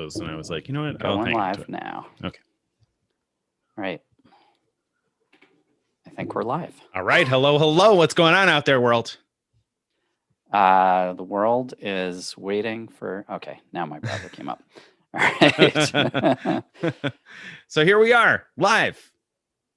And I was like, you know what? I'll Going hang into live it. now. Okay. Right. I think we're live. All right. Hello, hello. What's going on out there, world? The world is waiting for. Okay, now my browser came up. All right. So here we are, live.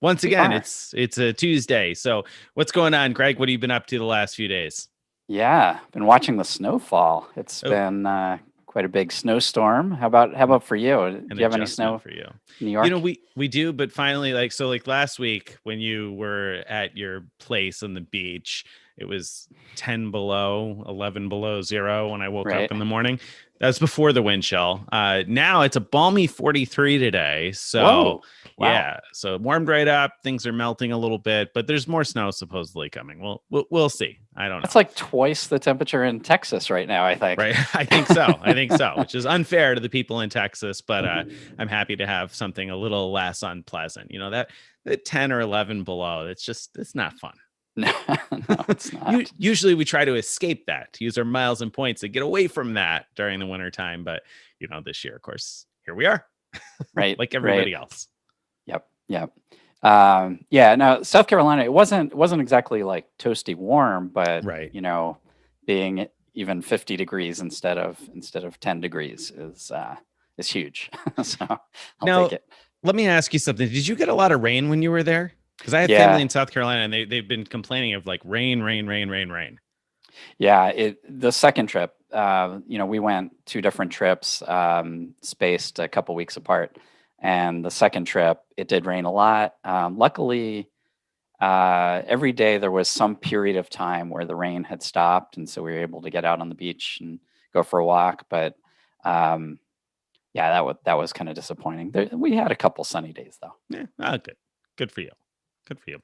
Once We again, are. it's a Tuesday. So what's going on, Greg? What have you been up to the last few days? Yeah, been watching the snowfall. It's Oh, been quite a big snowstorm. How about for you? Do an you have any adjustment snow for you. in New You York? know, we do, but finally, like last week when you were at your place on the beach, it was 10 below, 11 below zero when I woke Right. up in the morning. That's before the wind chill. Now it's a balmy 43 today. So Whoa. Wow. yeah, so it warmed right up. Things are melting a little bit, but there's more snow supposedly coming. We'll see. I don't know. That's like twice the temperature in Texas right now, I think. Right. I think so, which is unfair to the people in Texas, but I'm happy to have something a little less unpleasant. You know, that 10 or 11 below, it's not fun. No, it's not. Usually we try to escape that, to use our miles and points to get away from that during the winter time. But, you know, this year, of course, here we are. Right. Like everybody else. Yep. Yeah, no, South Carolina, it wasn't exactly like toasty warm, but Right. you know, being even 50 degrees instead of 10 degrees is huge. So I'll take it. Let me ask you something. Did you get a lot of rain when you were there? Because I have Yeah. family in South Carolina and they've been complaining of like rain. Yeah, the second trip, you know, we went 2 different trips, spaced a couple weeks apart. And the second trip, it did rain a lot. Luckily, every day there was some period of time where the rain had stopped, and so we were able to get out on the beach and go for a walk. But yeah, that was kind of disappointing. We had a couple sunny days though. Yeah, good for you. Good for you.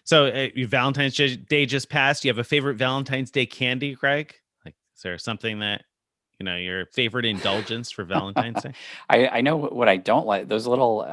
So your Valentine's Day just passed. You have a favorite Valentine's Day candy, Greg? Like, is there something that, you know, your favorite indulgence for Valentine's Day? I know what I don't like. Those little,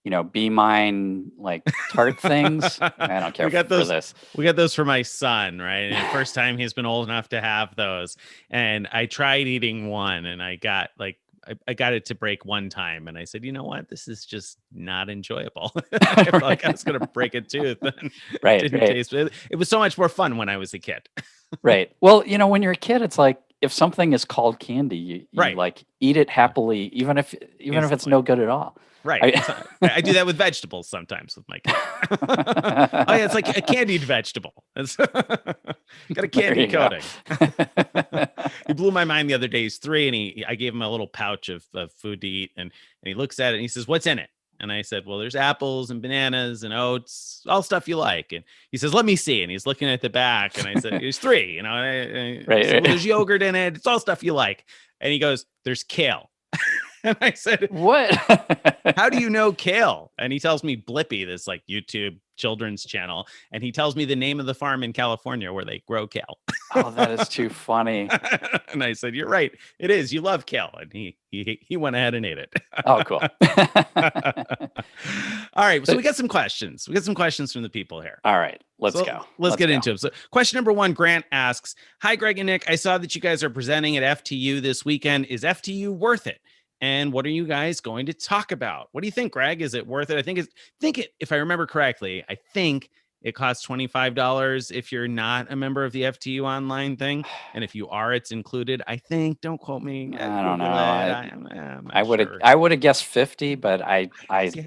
you know, Be Mine like tart things. I don't care for this. We got those for my son, right? And the first time he's been old enough to have those. And I tried eating one and I got it to break one time. And I said, you know what? This is just not enjoyable. I felt like I was going to break a tooth. And Right. Didn't taste it. It was so much more fun when I was a kid. Right. Well, you know, when you're a kid, it's like if something is called candy, you Right. like eat it happily, even if it's no good at all. Right. I do that with vegetables sometimes with my kids. Oh yeah, it's like a candied vegetable. It's got a candy coating. He blew my mind the other day. He's 3 and I gave him a little pouch of food to eat and he looks at it and he says, "What's in it?" And I said, "Well, there's apples and bananas and oats, all stuff you like." And he says, "Let me see." And he's looking at the back and I said, "There's 3, you know." And I said, "Well, there's yogurt in it. It's all stuff you like." And he goes, "There's kale." And I said, "What? How do you know kale?" And he tells me Blippy, this like YouTube children's channel, and he tells me the name of the farm in California where they grow kale. Oh, that is too funny. And I said, "You're right. It is. You love kale." And he went ahead and ate it. Oh, cool. All right. So we got some questions. We got some questions from the people here. All right. Let's go. Let's get into them. So question number 1, Grant asks, "Hi, Greg and Nick. I saw that you guys are presenting at FTU this weekend. Is FTU worth it? And what are you guys going to talk about? What do you think, Greg? Is it worth it?" I think if I remember correctly, I think it costs $25 if you're not a member of the FTU online thing. And if you are, it's included. I think, don't quote me. I don't know. I would have guessed 50, but I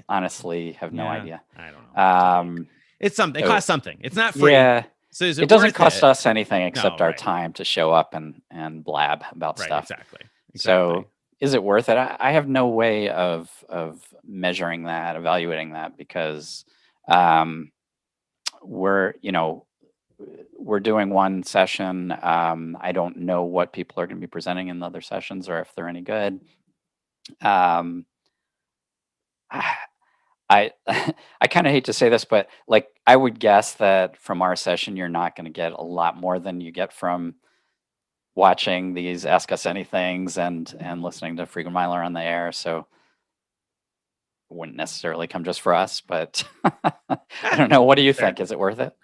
honestly have no idea. I don't know. It's something. It costs something. It's not free. Yeah. So it doesn't cost us anything except our time to show up and blab about stuff. Exactly. So is it worth it? I have no way of measuring that, evaluating that, because we're doing one session. I don't know what people are going to be presenting in the other sessions or if they're any good. I kind of hate to say this, but like I would guess that from our session, you're not going to get a lot more than you get from watching these Ask Us Anythings and listening to Frequent Miler on the air. So it wouldn't necessarily come just for us, but I don't know. What do you think? Is it worth it?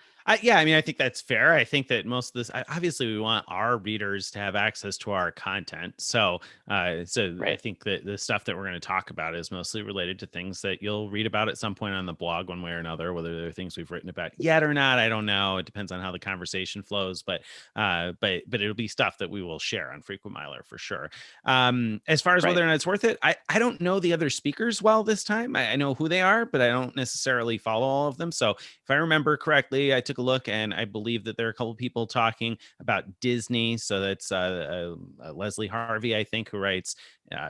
Yeah, I mean, I think that's fair. I think that most of this, obviously, we want our readers to have access to our content. So I Right. think that the stuff that we're going to talk about is mostly related to things that you'll read about at some point on the blog, one way or another. Whether they're things we've written about yet or not, I don't know. It depends on how the conversation flows. But it'll be stuff that we will share on Frequent Miler for sure. As far as Right. whether or not it's worth it, I don't know the other speakers well this time. I know who they are, but I don't necessarily follow all of them. So if I remember correctly, I took a look and I believe that there are a couple of people talking about Disney. So that's Leslie Harvey, I think, who writes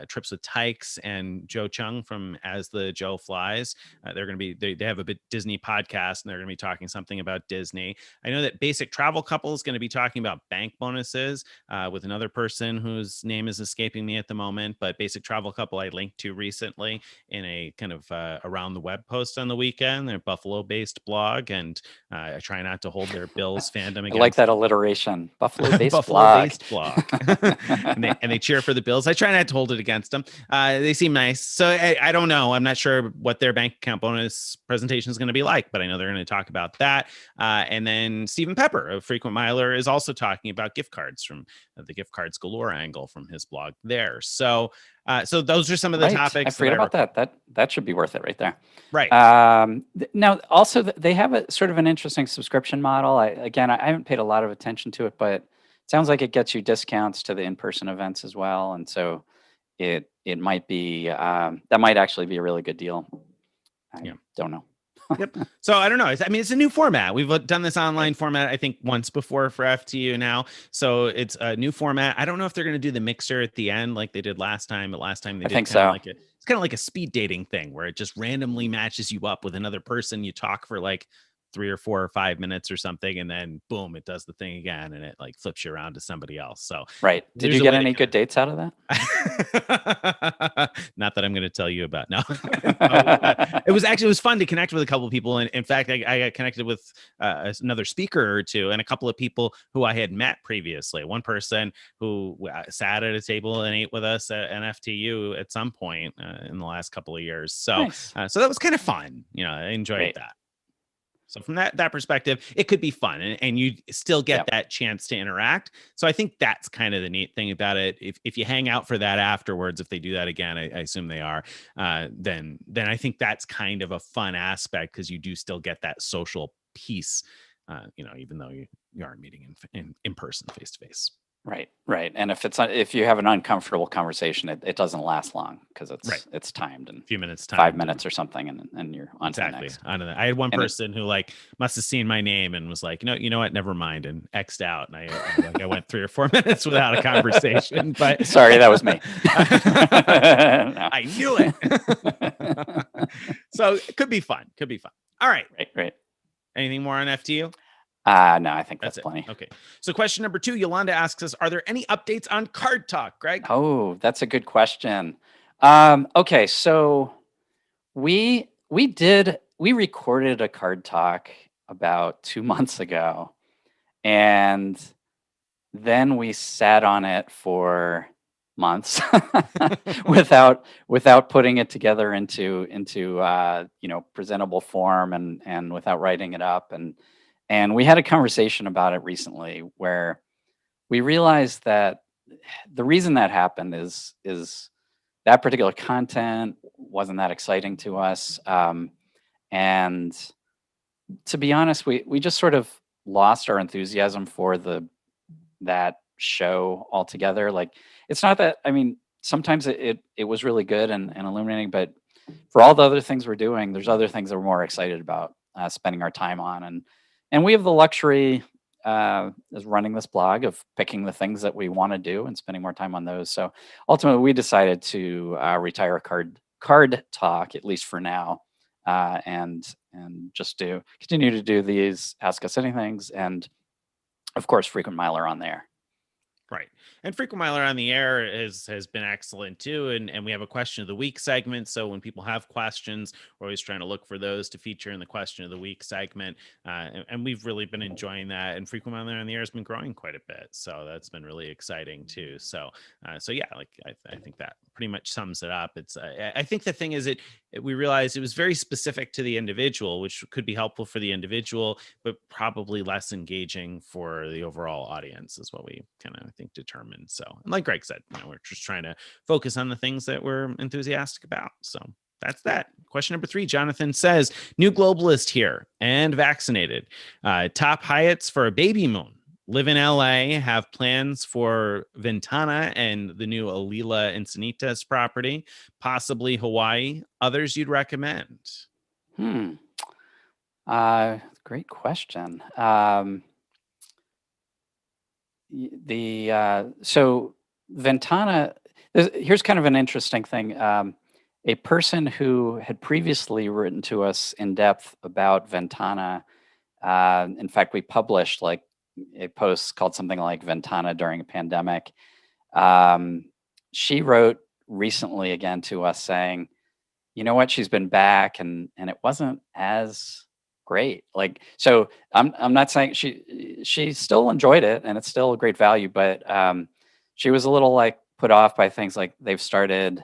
Trips with Tykes, and Joe Chung from As the Joe Flies. They're going to be, they have a bit Disney podcast, and they're going to be talking something about Disney. I know that Basic Travel Couple is going to be talking about bank bonuses with another person whose name is escaping me at the moment, but Basic Travel Couple I linked to recently in a kind of around the web post on the weekend. They're a Buffalo-based blog, and I try not to hold their Bills fandom against. I like that alliteration, Buffalo-based Buffalo-based blog. and they cheer for the Bills. I try not to hold it against them. They seem nice. So I don't know. I'm not sure what their bank account bonus presentation is going to be like, but I know they're going to talk about that. And then Stephen Pepper of Frequent Miler is also talking about gift cards from the Gift Cards Galore angle from his blog there. So those are some of the topics. I forget about that. That should be worth it right there. Right. Now, also, they have a sort of an interesting subscription model. I haven't paid a lot of attention to it, but it sounds like it gets you discounts to the in-person events as well. And so it might be, that might actually be a really good deal. I don't know. Yep. So I don't know. It's a new format. We've done this online format, I think, once before for FTU now. So it's a new format. I don't know if they're going to do the mixer at the end like they did last time. But last time they did think so. It's kind of like a speed dating thing where it just randomly matches you up with another person. You talk for like 3 or 4 or 5 minutes or something, and then boom, it does the thing again, and it like flips you around to somebody else. So right. Did you get any good dates out of that? Not that I'm going to tell you about. No, it was fun to connect with a couple of people. And in fact, I got connected with another speaker or two, and a couple of people who I had met previously. One person who sat at a table and ate with us at an FTU at some point in the last couple of years. So, Nice. So that was kind of fun. I enjoyed that. So from that perspective, it could be fun, and you still get that chance to interact. So I think that's kind of the neat thing about it. If you hang out for that afterwards, if they do that again, I assume they are, then I think that's kind of a fun aspect, because you do still get that social piece, even though you aren't meeting in person, face to face. Right. And if you have an uncomfortable conversation, it doesn't last long, because it's timed in a few minutes, 5 minutes or something, and you're on exactly. to the next. I had one person who must have seen my name and was like, you know what, never mind, and X'd out. And I went 3 or 4 minutes without a conversation. But sorry, that was me. No. I knew it. So it could be fun. All right. Right. Anything more on FTU? No, I think that's plenty. Okay. So question number 2, Yolanda asks us, are there any updates on Card Talk, Greg? Oh, that's a good question. Okay. So we recorded a Card Talk about 2 months ago, and then we sat on it for months without putting it together into presentable form, and without writing it up. And we had a conversation about it recently where we realized that the reason that happened is that particular content wasn't that exciting to us. And to be honest, we just sort of lost our enthusiasm for that show altogether. Like, it's not that, sometimes it was really good and illuminating, but for all the other things we're doing, there's other things that we're more excited about spending our time on. And we have the luxury as running this blog of picking the things that we want to do and spending more time on those. So ultimately, we decided to retire Card Talk, at least for now, and just continue to do these Ask Us Anythings, and of course Frequent Miler on there. Right. And Frequent Miler on the Air has been excellent too. And we have a question of the week segment. So when people have questions, we're always trying to look for those to feature in the question of the week segment. And we've really been enjoying that. And Frequent Miler on the Air has been growing quite a bit. So that's been really exciting too. So yeah, like I think that pretty much sums it up. It's I think the thing is we realized it was very specific to the individual, which could be helpful for the individual, but probably less engaging for the overall audience is what we kind of, I think, determined. So, and like Greg said, we're just trying to focus on the things that we're enthusiastic about. So that's that. Question number 3, Jonathan says, new globalist here and vaccinated. Top Hyatts for a baby moon. Live in LA, have plans for Ventana and the new Alila Encinitas property, possibly Hawaii. Others you'd recommend? Great question. So Ventana, here's kind of an interesting thing. A person who had previously written to us in depth about Ventana, in fact, we published like a post called something like Ventana during a pandemic. She wrote recently again to us saying, you know what, she's been back and it wasn't as great. Like, so I'm not saying she still enjoyed it and it's still a great value, but she was a little like put off by things like they've started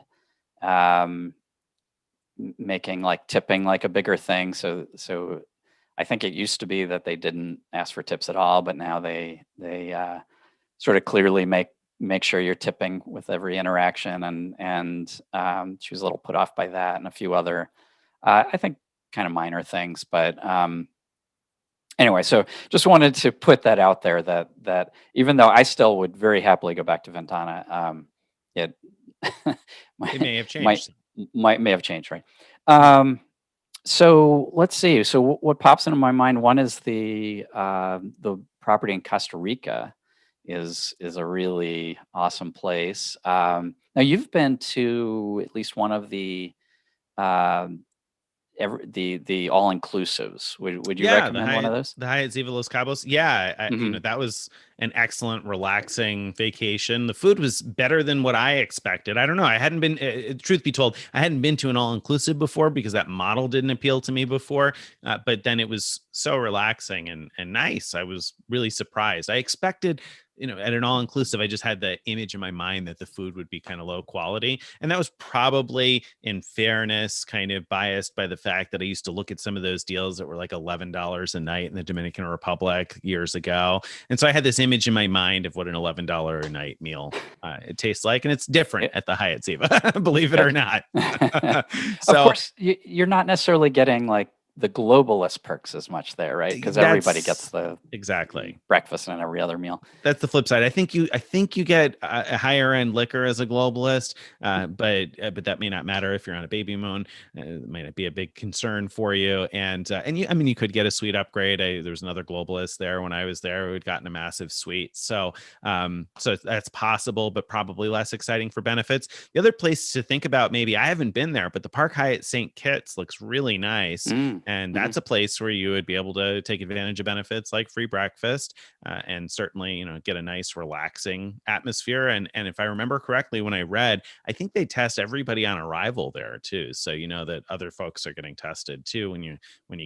making like tipping like a bigger thing. So I think it used to be that they didn't ask for tips at all, but now they sort of clearly make sure you're tipping with every interaction. And she was a little put off by that and a few other, I think, kind of minor things. But anyway, so just wanted to put that out there that even though I still would very happily go back to Ventana, it It may have changed. May have changed, right? So let's see. So what pops into my mind? One is the property in Costa Rica is a really awesome place. Now you've been to at least one of the the all inclusives. Would you recommend one of those? The Hyatt Ziva Los Cabos. Yeah, that was an excellent, relaxing vacation. The food was better than what I expected. I don't know. I hadn't been, truth be told, I hadn't been to an all inclusive before because that model didn't appeal to me before. But then it was so relaxing and nice. I was really surprised. I expected, at an all inclusive, I just had the image in my mind that the food would be kind of low quality. And that was probably, in fairness, kind of biased by the fact that I used to look at some of those deals that were like $11 a night in the Dominican Republic years ago. And so I had this image in my mind of what an $11 a night meal it tastes like. And it's different at the Hyatt Ziva, believe it or not. So, of course, you're not necessarily getting like the globalist perks as much there, right? Because everybody gets the breakfast and every other meal. That's the flip side. I think you get a higher end liquor as a globalist, but that may not matter if you're on a baby moon. It might not be a big concern for you. And you could get a suite upgrade. There was another globalist there when I was there who had gotten a massive suite. So that's possible, but probably less exciting for benefits. The other place to think about, maybe I haven't been there, but the Park Hyatt St. Kitts looks really nice. And that's a place where you would be able to take advantage of benefits like free breakfast and certainly, get a nice relaxing atmosphere. And if I remember correctly, when I read, I think they test everybody on arrival there too. So that other folks are getting tested too when you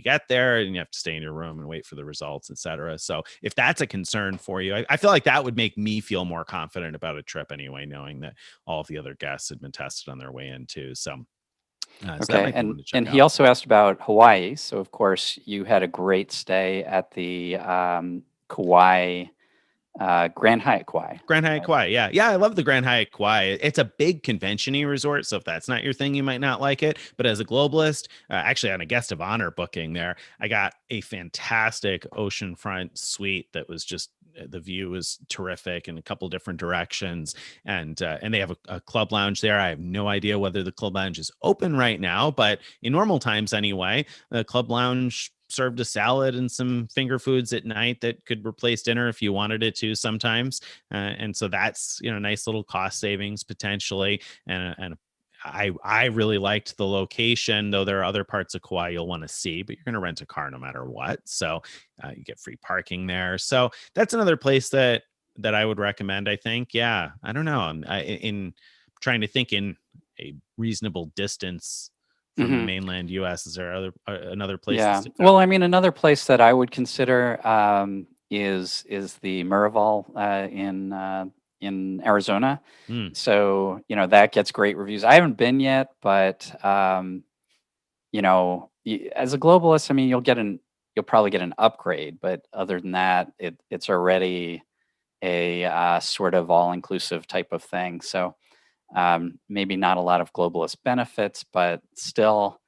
get there, and you have to stay in your room and wait for the results, et cetera. So if that's a concern for you, I feel like that would make me feel more confident about a trip anyway, knowing that all of the other guests had been tested on their way in too. So okay, and he also asked about Hawaii. So of course you had a great stay at the Kauai, Grand Hyatt Kauai. Grand Hyatt Kauai, yeah, I love the Grand Hyatt Kauai. It's a big convention-y resort, so if that's not your thing, you might not like it. But as a globalist, actually on a guest of honor booking there, I got a fantastic oceanfront suite that was just, the view was terrific in a couple different directions, and they have a club lounge there. I have no idea whether the club lounge is open right now, but in normal times anyway, the club lounge served a salad and some finger foods at night that could replace dinner if you wanted it to sometimes, and so that's nice little cost savings potentially. And I really liked the location, though there are other parts of Kauai you'll want to see, but you're going to rent a car no matter what. So you get free parking there. So that's another place that that I would recommend. I think, yeah, I don't know. In trying to think in a reasonable distance from the Hmm. mainland U.S. Is there another place that Yeah. sticks out? Well, I mean, another place that I would consider is the Miraval in Arizona. Mm, So, that gets great reviews. I haven't been yet, but as a globalist, I mean, you'll probably get an upgrade, but other than that, it's already a sort of all-inclusive type of thing. So, maybe not a lot of globalist benefits, but still,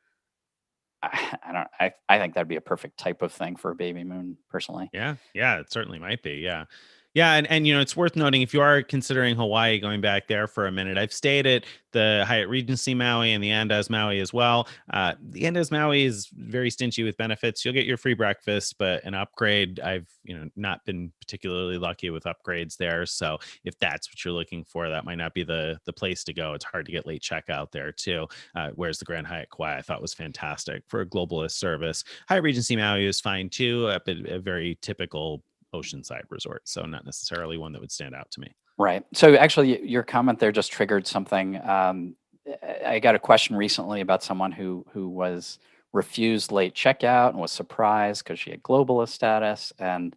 I don't. I think that'd be a perfect type of thing for a baby moon, personally. yeah, yeah, it certainly might be. Yeah. Yeah, and it's worth noting if you are considering Hawaii, going back there for a minute. I've stayed at the Hyatt Regency Maui and the Andaz Maui as well. The Andaz Maui is very stingy with benefits. You'll get your free breakfast, but an upgrade, I've not been particularly lucky with upgrades there. So if that's what you're looking for, that might not be the place to go. It's hard to get late checkout there too. Whereas the Grand Hyatt Kauai I thought was fantastic for a globalist service. Hyatt Regency Maui is fine too, but a very typical oceanside resort, so not necessarily one that would stand out to me. Right. So actually, your comment there just triggered something. I got a question recently about someone who was refused late checkout and was surprised because she had globalist status. And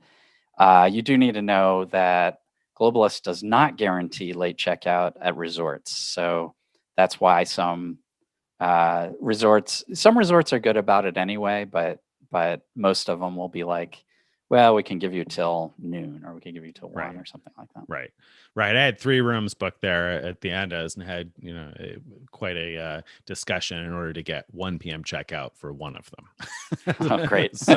you do need to know that globalist does not guarantee late checkout at resorts. So that's why some resorts are good about it anyway, but most of them will be like, well, we can give you till noon, or we can give you till 1 Right. or something like that. Right. Right. I had 3 rooms booked there at the Andaz and had, quite a discussion in order to get 1 p.m. checkout for one of them. Oh, great. so,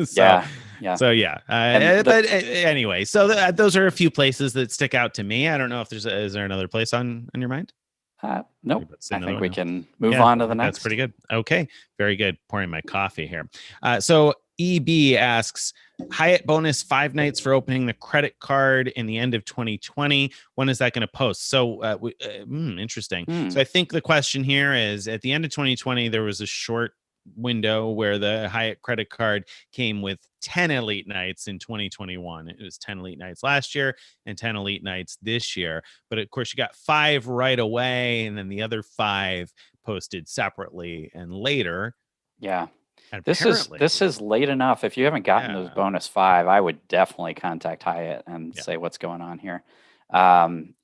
so, Yeah, yeah. so yeah. And But anyway, so those are a few places that stick out to me. I don't know if is there another place on your mind? nope. Say I another think one we now. can move Yeah, on I to the think that's next. pretty good. Okay, very good. Pouring my coffee here. So EB asks, Hyatt bonus 5 nights for opening the credit card in the end of 2020. When is that going to post? So interesting. Hmm. So I think the question here is, at the end of 2020, there was a short window where the Hyatt credit card came with 10 elite nights in 2021. It was 10 elite nights last year and 10 elite nights this year. But of course, you got 5 right away, and then the other 5 posted separately and later. Yeah. And This apparently, is late enough. If you haven't gotten those yeah, bonus 5, I would definitely contact Hyatt and yeah, say what's going on here.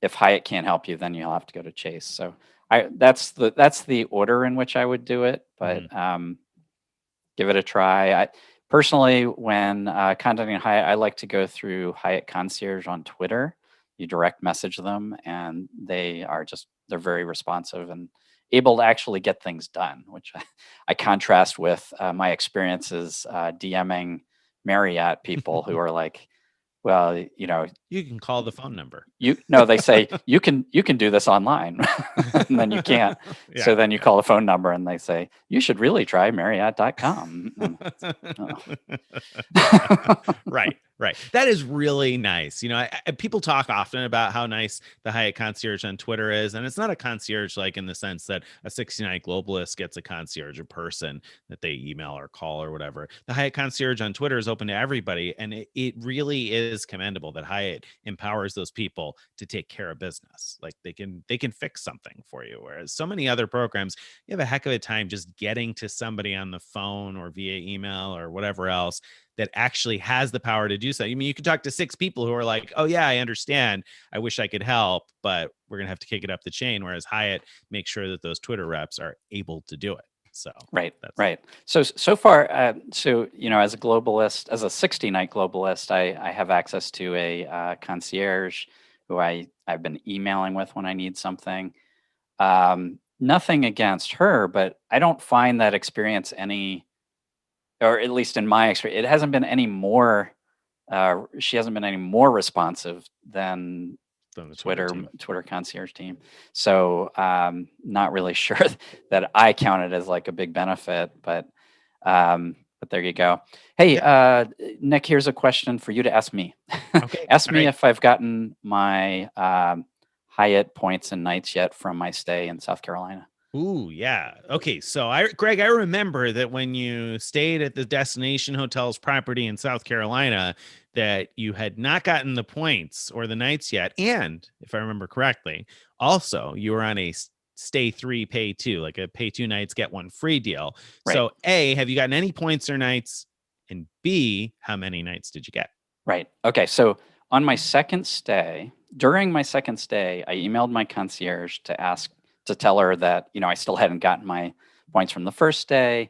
If Hyatt can't help you, then you'll have to go to Chase. So that's the order in which I would do it. But mhm, give it a try. I personally, when contacting Hyatt, I like to go through Hyatt Concierge on Twitter. You direct message them, and they're very responsive and able to actually get things done, which I contrast with my experiences DMing Marriott people who are like, well, you can call the phone number. they say you can do this online, and then you can't. Yeah, So then you yeah. call the phone number, and they say you should really try Marriott.com. Right, right. That is really nice. People talk often about how nice the Hyatt concierge on Twitter is, and it's not a concierge like in the sense that a 69 globalist gets a concierge, a person that they email or call or whatever. The Hyatt concierge on Twitter is open to everybody, and it really is commendable that Hyatt empowers those people to take care of business. Like they can fix something for you, whereas so many other programs, you have a heck of a time just getting to somebody on the phone or via email or whatever else that actually has the power to do so. I mean, you could talk to 6 people who are like, oh yeah, I understand, I wish I could help, but we're gonna have to kick it up the chain, whereas Hyatt makes sure that those Twitter reps are able to do it. So Right, that's right. So far, as a globalist, as a 60-night globalist, I have access to a concierge who I've been emailing with when I need something. Nothing against her, but I don't find that experience any, or at least in my experience, it hasn't been any more. She hasn't been any more responsive than on the Twitter team. Twitter concierge team. So not really sure that I count it as like a big benefit, but there you go. Hey, Yeah. Nick, here's a question for you to ask me. Okay. Ask All me right. if I've gotten my Hyatt points and nights yet from my stay in South Carolina. Ooh, yeah. Okay. So Greg, I remember that when you stayed at the destination hotels property in South Carolina, that you had not gotten the points or the nights yet. And if I remember correctly, also you were on a stay 3, pay 2, like a pay 2 nights, get 1 free deal. Right. So A, have you gotten any points or nights? And B, how many nights did you get? Right. Okay. So on my second stay, during my second stay, I emailed my concierge to tell her that, I still hadn't gotten my points from the first day.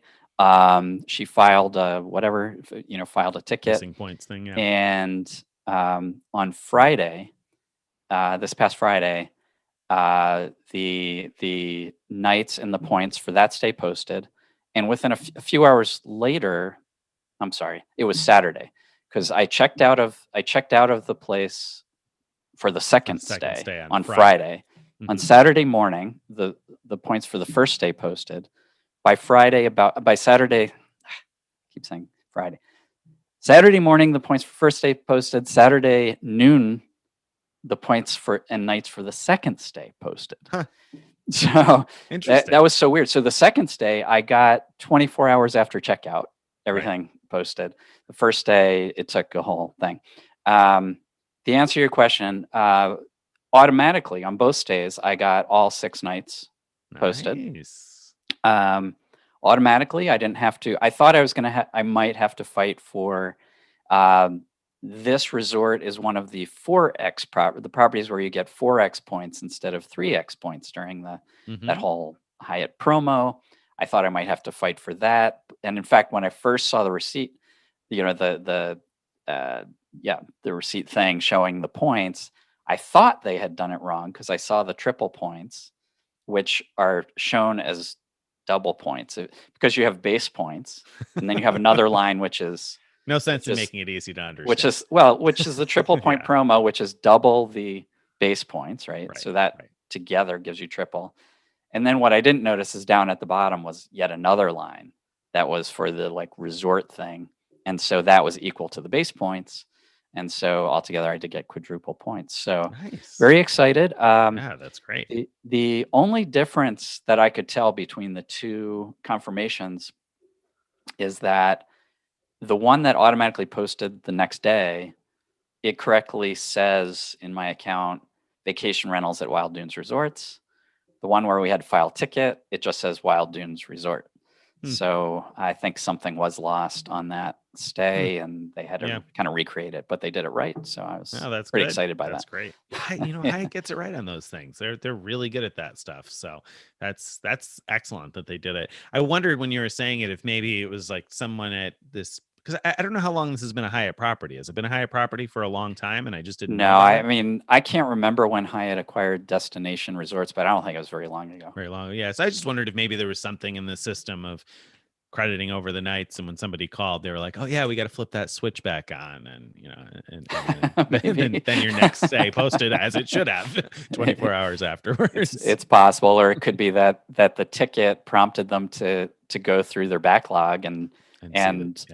She filed filed a ticket. Missing points thing, yeah. And on Friday, this past Friday, the nights and the points for that stay posted. And within a few hours later, I'm sorry, it was Saturday, because I checked out of the place for the second stay on Friday. Mm-hmm. On Saturday morning, the points for the first stay posted. By Saturday, I keep saying Friday. Saturday morning, the points for first stay posted. Saturday noon, the points for and nights for the second stay posted. Huh. So that was so weird. So the second stay, I got 24 hours after checkout, everything posted. The first day, it took a whole thing. To answer your question, automatically on both stays, I got all 6 nights posted. Nice. Automatically, I didn't have to. I thought I might have to fight for. This resort is one of the 4x the properties where you get 4x points instead of 3x points during that whole Hyatt promo. I thought I might have to fight for that. And in fact, when I first saw the receipt, the receipt thing showing the points, I thought they had done it wrong because I saw the triple points, which are shown as double points because you have base points and then you have another line, which is no sense in making it easy to understand. Which is the triple point promo, which is double the base points, right? So that together gives you triple. And then what I didn't notice is down at the bottom was yet another line that was for the resort thing. And so that was equal to the base points. And so altogether I did get quadruple points. So very excited. Yeah, that's great. The only difference that I could tell between the two confirmations is that the one that automatically posted the next day, it correctly says in my account, vacation rentals at Wild Dunes Resorts. The one where we had to file ticket, it just says Wild Dunes Resort. So I think something was lost on that stay and they had to kind of recreate it, but they did it right. So I was pretty excited by that. That's great. Hyatt gets it right on those things. They're really good at that stuff. So that's excellent that they did it. I wondered when you were saying it, if maybe it was like someone at this, because I don't know how long this has been a Hyatt property. Has it been a Hyatt property for a long time? And I just didn't know. No, I mean, I can't remember when Hyatt acquired Destination Resorts, but I don't think it was very long ago. Very long. Yeah. So I just wondered if maybe there was something in the system of crediting over the nights, and when somebody called, they were like, "Oh yeah, we got to flip that switch back on," and then your next stay posted as it should have 24 hours afterwards. It's possible, or it could be that the ticket prompted them to go through their backlog, and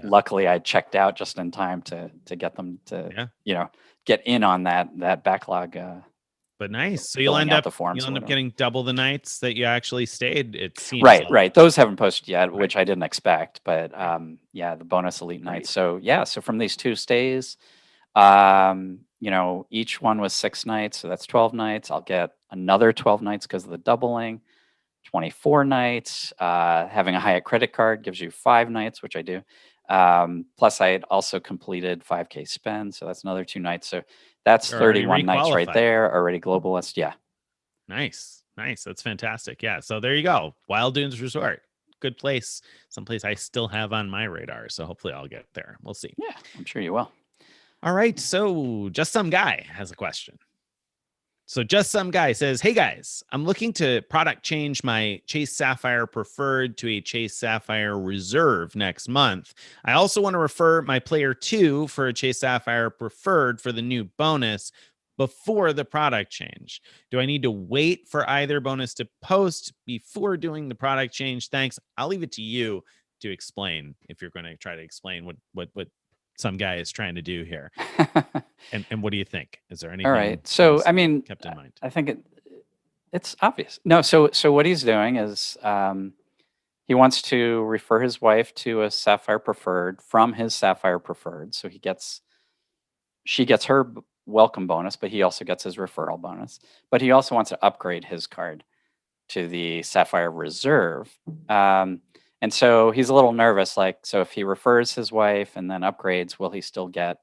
luckily I checked out just in time to get them to get in on that backlog. But nice. So you'll end up getting double the nights that you actually stayed. It seems right. Those haven't posted yet, which I didn't expect. But the bonus elite nights. So so from these 2 stays, each one was 6 nights, so that's 12 nights. I'll get another 12 nights because of the doubling. 24 nights. Having a Hyatt credit card gives you 5 nights, which I do. Plus, I had also completed 5K spend, so that's another 2 nights. So that's 31 nights right there. Already globalist, yeah. Nice. That's fantastic. Yeah. So there you go. Wild Dunes Resort, good place. Someplace I still have on my radar. So hopefully I'll get there. We'll see. Yeah, I'm sure you will. All right. So just some guy has a question. So just some guy says, "Hey guys, I'm looking to product change my Chase Sapphire Preferred to a Chase Sapphire Reserve next month. I also want to refer my player 2 for a Chase Sapphire Preferred for the new bonus before the product change. Do I need to wait for either bonus to post before doing the product change? Thanks." I'll leave it to you to explain if you're going to try to explain what some guy is trying to do here. And what do you think? Is there anything? All right. So, I mean, kept in mind? I think it's obvious. No. So what he's doing is he wants to refer his wife to a Sapphire Preferred from his Sapphire Preferred. So he gets she gets her welcome bonus, but he also gets his referral bonus. But he also wants to upgrade his card to the Sapphire Reserve. And so he's a little nervous. Like, so if he refers his wife and then upgrades, will he still get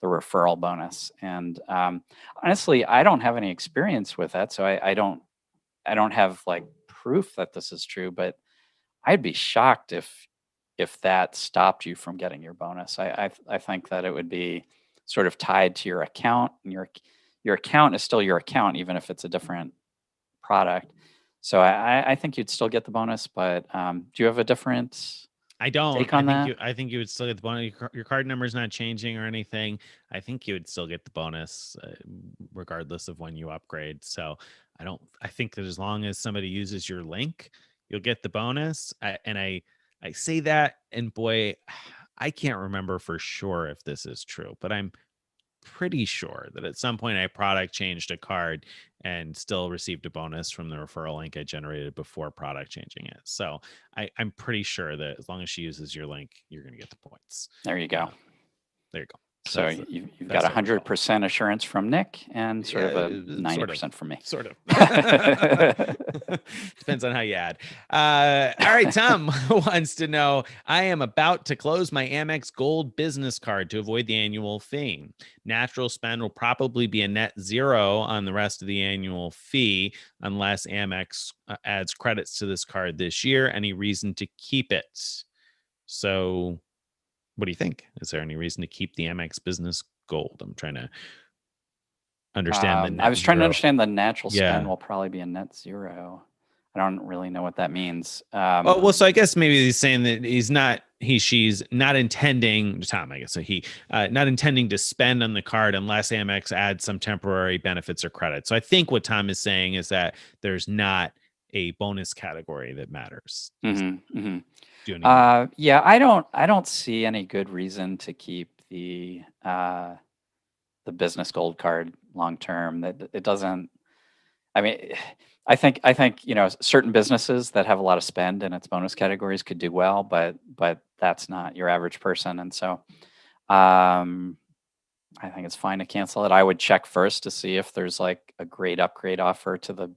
the referral bonus? And honestly, I don't have any experience with that, so I don't have like proof that this is true. But I'd be shocked if that stopped you from getting your bonus. I think that it would be sort of tied to your account, and your account is still your account, even if it's a different product. So I think you'd still get the bonus, but do you have a different I don't. take on that? I think you would still get the bonus. Your card number is not changing or anything. I think you would still get the bonus regardless of when you upgrade. So I think that as long as somebody uses your link, you'll get the bonus. I say that, and boy, I can't remember for sure if this is true, but I'm pretty sure that at some point a product changed a card and still received a bonus from the referral link I generated before product changing it. So I'm pretty sure that as long as she uses your link, you're going to get the points. There you go. There you go. So you've got 100% assurance from Nick and sort of a 90% from me. Sort of. Depends on how you add. All right, Tom wants to know, I am about to close my Amex Gold business card to avoid the annual fee. Natural spend will probably be a net zero on the rest of the annual fee unless Amex adds credits to this card this year. Any reason to keep it? So what do you think? Is there any reason to keep the Amex Business Gold? I'm trying to understand. I was trying to understand the natural spend will probably be a net zero. I don't really know what that means. So I guess maybe he's saying that she's not intending, Tom, I guess, so not intending to spend on the card unless Amex adds some temporary benefits or credits. So I think what Tom is saying is that there's not a bonus category that matters. Yeah, I don't see any good reason to keep the business gold card long term. That it doesn't. I mean, I think certain businesses that have a lot of spend in its bonus categories could do well, but that's not your average person, and so I think it's fine to cancel it. I would check first to see if there's like a great upgrade offer to the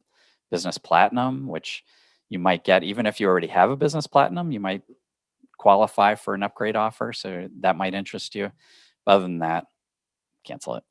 business platinum, which you might get even if you already have a business platinum. You might qualify for an upgrade offer, so that might interest you. But other than that, cancel it.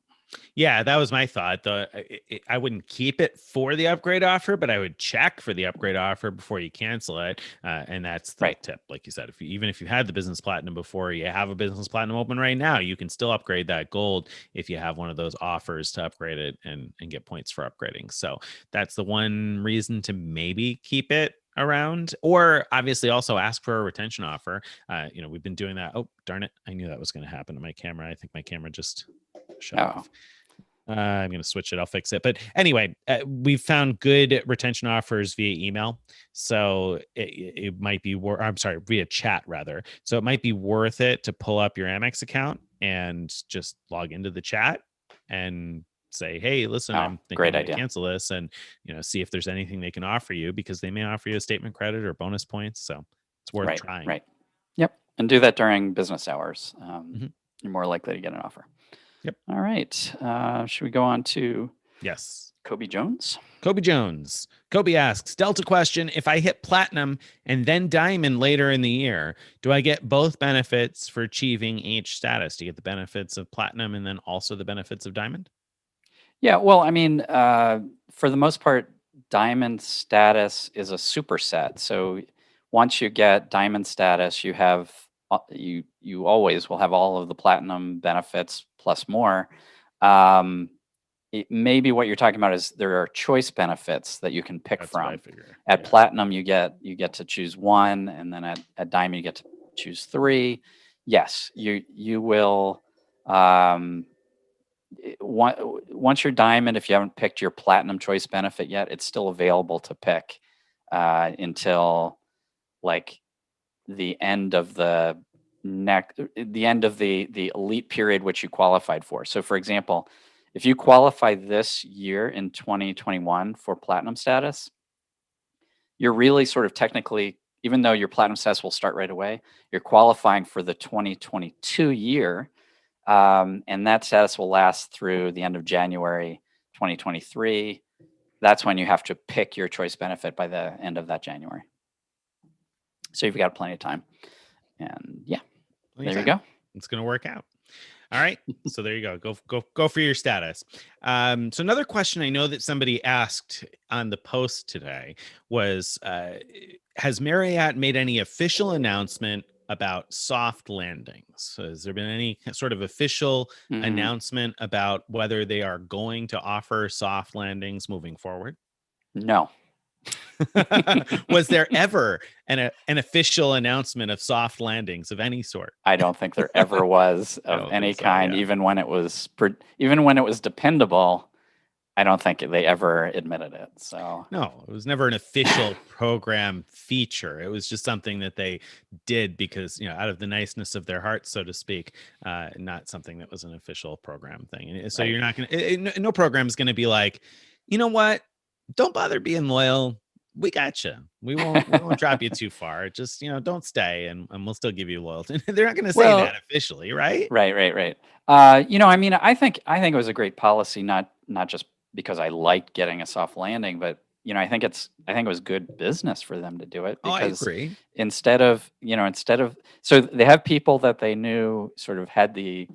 Yeah, that was my thought. I wouldn't keep it for the upgrade offer, but I would check for the upgrade offer before you cancel it. And that's the tip. Like you said, even if you had the business platinum before, you have a business platinum open right now, you can still upgrade that gold if you have one of those offers to upgrade it and get points for upgrading. So that's the one reason to maybe keep it around, or obviously also ask for a retention offer. We've been doing that. Oh, darn it. I knew that was going to happen to my camera. I think my camera just shut off. I'm going to switch it. I'll fix it. But anyway, we've found good retention offers via email. So it might be via chat rather. So it might be worth it to pull up your Amex account and just log into the chat and say, hey, listen, I'm thinking to cancel this, and see if there's anything they can offer you, because they may offer you a statement credit or bonus points. So it's worth trying. Right. Yep. And do that during business hours. You're more likely to get an offer. Yep. All right. Should we go on to Kobe Jones? Kobe Jones. Kobe asks, Delta question, if I hit platinum and then diamond later in the year, do I get both benefits for achieving each status? Do you get the benefits of platinum and then also the benefits of diamond? Yeah, well, I mean, for the most part, diamond status is a superset. So once you get diamond status, you have you always will have all of the platinum benefits plus more. Maybe what you're talking about is there are choice benefits that you can pick from. At platinum, you get to choose one, and then at diamond, you get to choose three. Yes, you will. Once you're diamond, if you haven't picked your platinum choice benefit yet, it's still available to pick until like the end of the elite period which you qualified for. So for example, if you qualify this year in 2021 for platinum status, you're really sort of technically, even though your platinum status will start right away, you're qualifying for the 2022 year And that status will last through the end of January 2023. That's when you have to pick your choice benefit by the end of that January. So you've got plenty of time. And yeah, there you go. It's going to work out. All right. So there you go. Go for your status. So another question I know that somebody asked on the post today was, has Marriott made any official announcement about soft landings? So has there been any sort of official announcement about whether they are going to offer soft landings moving forward? No. Was there ever an official announcement of soft landings of any sort? I don't think there ever was of any kind, even when it was dependable. I don't think they ever admitted it. So no, it was never an official program feature. It was just something that they did because, out of the niceness of their hearts, so to speak, not something that was an official program thing. And so you're not going to, no program is going to be like, you know what? Don't bother being loyal. We got you. We won't drop you too far. Just, don't stay and we'll still give you loyalty. They're not going to say that officially, right? Right. I think it was a great policy, not just because I liked getting a soft landing, but I think it was good business for them to do it, because I agree. instead of so they have people that they knew sort of had the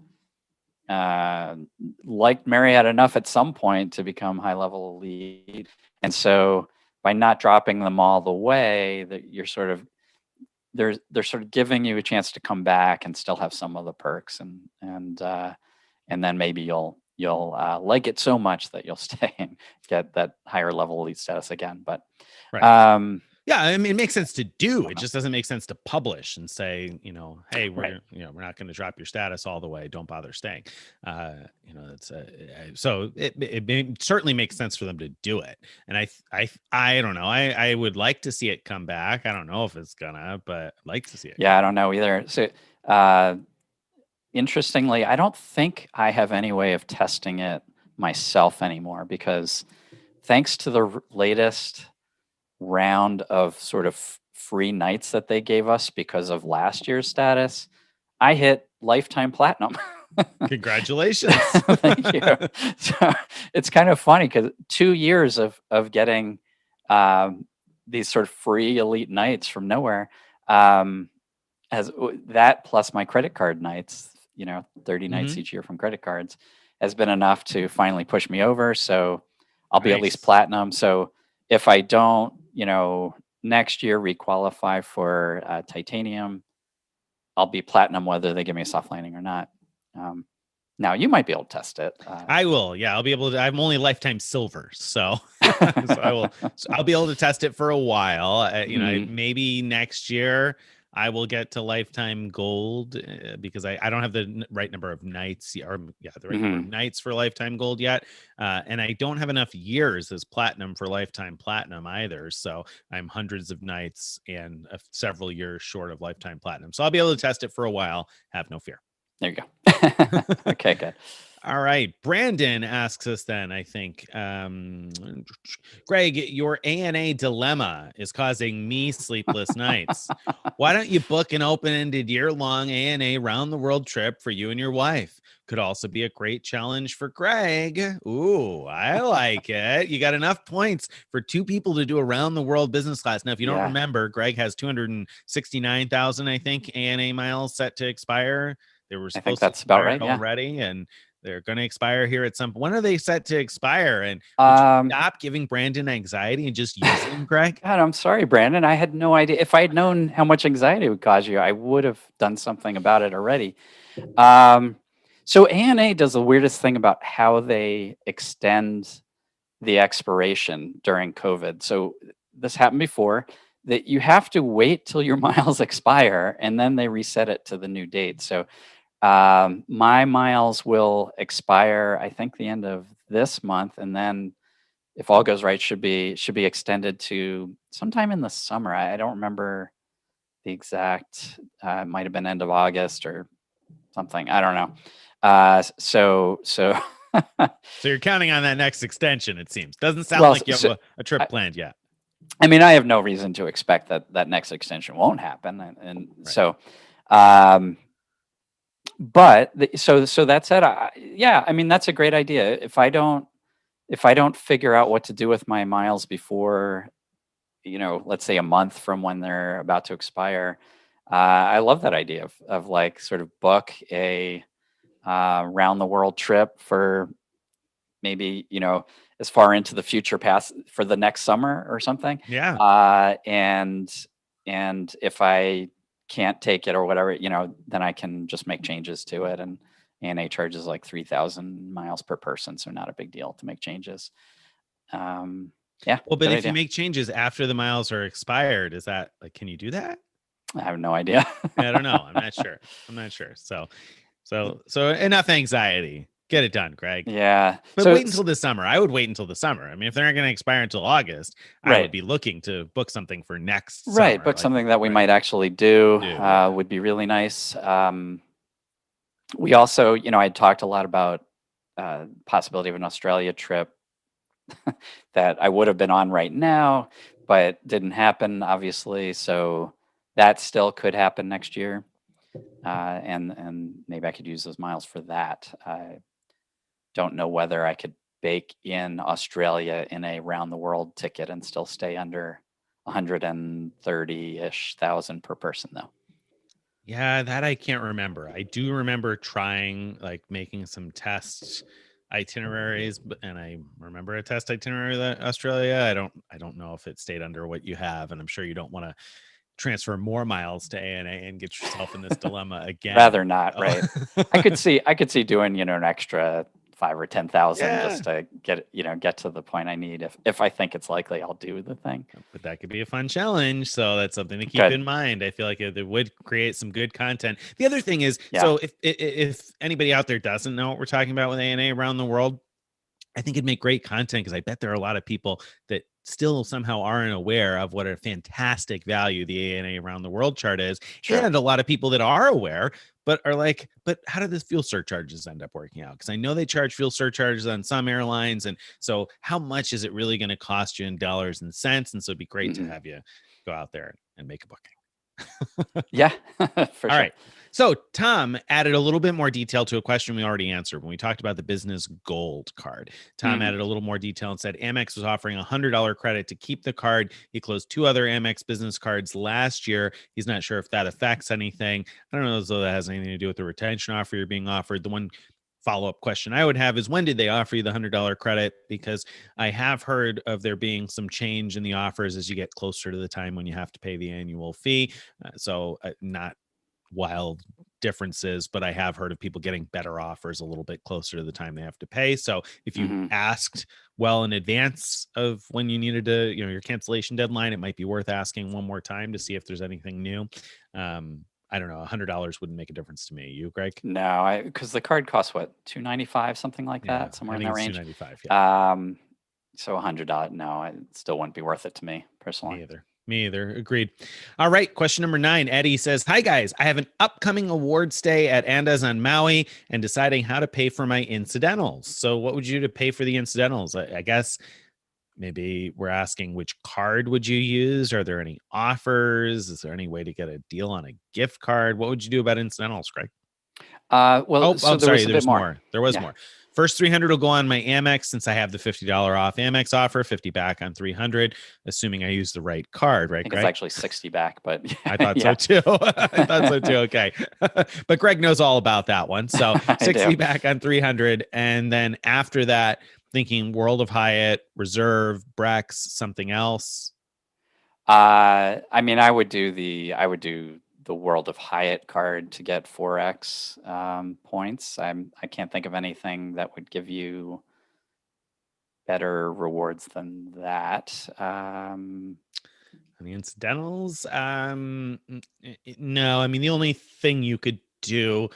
liked Marriott enough at some point to become high level elite, and so by not dropping them all the way, that you're sort of they're sort of giving you a chance to come back and still have some of the perks, and then maybe you'll like it so much that you'll stay and get that higher level elite status again. But yeah, I mean, it makes sense to do. It just doesn't make sense to publish and say, hey, we're not going to drop your status all the way. Don't bother staying. It's so it certainly makes sense for them to do it. And I don't know. I would like to see it come back. I don't know if it's gonna, but I'd like to see it. Yeah, I don't know either. So, interestingly, I don't think I have any way of testing it myself anymore, because thanks to the latest round of sort of free nights that they gave us because of last year's status, I hit lifetime platinum. Congratulations. Thank you. So it's kind of funny because 2 years of getting these sort of free elite nights from nowhere, as that plus my credit card nights, 30 nights each year from credit cards, has been enough to finally push me over. So I'll be at least platinum. So if I don't, next year requalify for titanium, I'll be platinum whether they give me a soft landing or not. Now you might be able to test it. I will. Yeah, I'll be able to. I'm only lifetime silver, so, I'll be able to test it for a while. Maybe next year I will get to lifetime gold, because I don't have the right number of nights the right number of nights for lifetime gold yet. And I don't have enough years as platinum for lifetime platinum either. So I'm hundreds of nights and several years short of lifetime platinum. So I'll be able to test it for a while. Have no fear. There you go. Okay, good. All right. Brandon asks us then, I think, Greg, your ANA dilemma is causing me sleepless nights. Why don't you book an open-ended year-long ANA round-the-world trip for you and your wife? Could also be a great challenge for Greg. Ooh, I like it. You got enough points for 2 people to do around-the-world business class. Now, if you don't remember, Greg has 269,000, I think, ANA miles set to expire. They were supposed to expire already, and they're going to expire here at some point. When are they set to expire? And would you stop giving Brandon anxiety and just use them, Greg? God, I'm sorry, Brandon. I had no idea. If I had known how much anxiety it would cause you, I would have done something about it already. So ANA does the weirdest thing about how they extend the expiration during COVID. So this happened before, that you have to wait till your miles expire and then they reset it to the new date. So my miles will expire, I think, the end of this month, and then, if all goes right, should be extended to sometime in the summer. I don't remember the exact. It might have been end of August or something. I don't know. So you're counting on that next extension. It seems doesn't sound like you have a trip planned yet. I mean, I have no reason to expect that next extension won't happen, and so. So that said, yeah, I mean, that's a great idea. If I don't figure out what to do with my miles before, let's say a month from when they're about to expire, I love that idea of like sort of book a round the world trip for maybe, as far into the future past for the next summer or something. Yeah. And if I can't take it or whatever, then I can just make changes to it. And ANA charges like 3,000 miles per person, so not a big deal to make changes. Yeah. Well, but good if you idea. make changes after the miles are expired, is that like, can you do that? I have no idea. I don't know. I'm not sure. So enough anxiety. Get it done, Greg. Yeah. But wait until the summer. I would wait until the summer. I mean, if they're not going to expire until August, I would be looking to book something for next summer. Right. Book something that we might actually do would be really nice. We also, I talked a lot about possibility of an Australia trip that I would have been on right now, but didn't happen, obviously. So that still could happen next year. And maybe I could use those miles for that. I don't know whether I could bake in Australia in a round the world ticket and still stay under 130-ish thousand per person, though. Yeah, that I can't remember. I do remember trying, like, making some test itineraries, and I remember a test itinerary that Australia. I don't know if it stayed under what you have, and I'm sure you don't want to transfer more miles to ANA and get yourself in this dilemma again. Rather not, right? I could see doing an extra 5,000 or 10,000 just to get to the point I need. If I think it's likely, I'll do the thing. But that could be a fun challenge, so that's something to keep in mind. I feel like it would create some good content. The other thing is, so if anybody out there doesn't know what we're talking about with ANA around the world, I think it'd make great content because I bet there are a lot of people that still somehow aren't aware of what a fantastic value the ANA around the world chart is. Sure. And a lot of people that are aware, but are like, but how do the fuel surcharges end up working out? Because I know they charge fuel surcharges on some airlines. And so how much is it really going to cost you in dollars and cents? And so it'd be great to have you go out there and make a booking. Yeah, for sure. All right. So Tom added a little bit more detail to a question we already answered when we talked about the business gold card. Tom added a little more detail and said Amex was offering $100 credit to keep the card. He closed 2 other Amex business cards last year. He's not sure if that affects anything. I don't know as though that has anything to do with the retention offer you're being offered. The one follow-up question I would have is, when did they offer you the $100 credit? Because I have heard of there being some change in the offers as you get closer to the time when you have to pay the annual fee. So not wild differences, but I have heard of people getting better offers a little bit closer to the time they have to pay. So if you asked well in advance of when you needed to, your cancellation deadline, it might be worth asking one more time to see if there's anything new. I don't know. $100 wouldn't make a difference to me. You, Greg? No, because the card costs what, $295, something like that, somewhere in that range. $295. Yeah. So $100. No, it still wouldn't be worth it to me personally. Me either. Agreed. All right. Question number 9. Eddie says, hi, guys. I have an upcoming award stay at Andaz on Maui and deciding how to pay for my incidentals. So what would you do to pay for the incidentals? I guess maybe we're asking, which card would you use? Are there any offers? Is there any way to get a deal on a gift card? What would you do about incidentals, Greg? Sorry. There's more. There was more. First 300 will go on my Amex since I have the $50 off Amex offer, 50 back on 300, assuming I use the right card, right? I think it's actually 60 back, but I thought so too. I thought so too. Okay. But Greg knows all about that one. So 60 back on 300. And then after that, thinking World of Hyatt, Reserve, Brex, something else. I mean, I would do the World of Hyatt card to get 4x points. I can't think of anything that would give you better rewards than that. The incidentals, no. I mean, the only thing you could do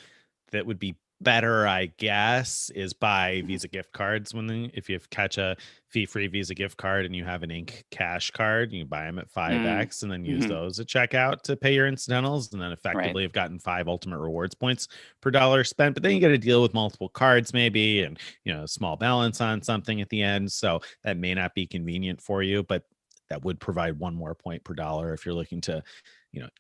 that would be better, I guess, is buy Visa gift cards if you catch a fee-free Visa gift card and you have an Ink Cash card, you buy them at 5x and then use those at checkout to pay your incidentals, and then effectively have gotten 5 ultimate rewards points per dollar spent. But then you got to deal with multiple cards maybe, and a small balance on something at the end, so that may not be convenient for you. But that would provide one more point per dollar if you're looking to,